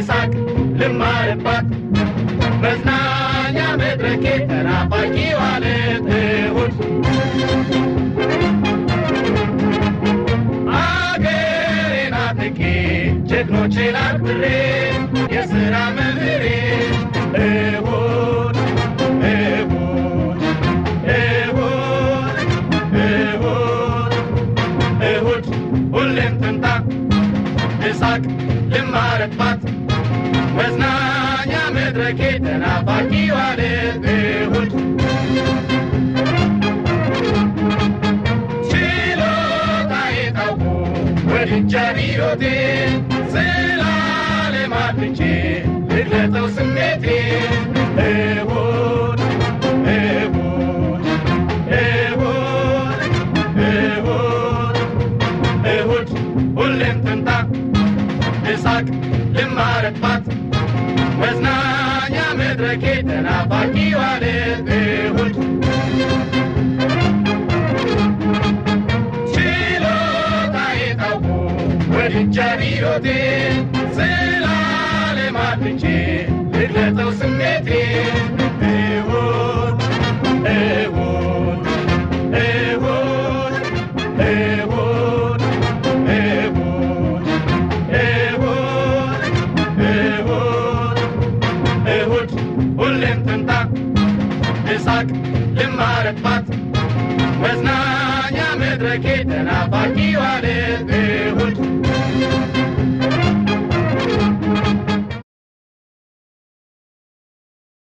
ሳቅ ልማርባት መዝናኛ መድረኬ ተናፋቂ ዋለት እሁድ አገሬን አጥቄ ጀግኖቼን አክብሬ የሥራ መምህሬ እሁድ እሁድ እሁድ እሁድ እሁድ ሁሌም ትምጣ ሳቅ ልማርባት መዝናኛ መድረኬ ተናፋቂ ዋለት እሁድ ችሎታዬ ታውቆ ወድጄ ሕይወቴ ስላለም አጥቼ ልግለጠው ስሜቴ እሁድ እሁድ እሁድ እሁድ እሁድ ሁሌም ትምጣ ሳቅ ልማርባት መዝናኛ መድረኬ ተናፋቂ ዋለት እሁድ ችሎታዬ ታውቆ ወድጄ ሕይወቴ ስላለም አጥቼ ልግለጠው ስሜቴ እሁድ እሁድ እሁድ እሁድ ሁሌም ትምጣ ሳቅ ልማርባት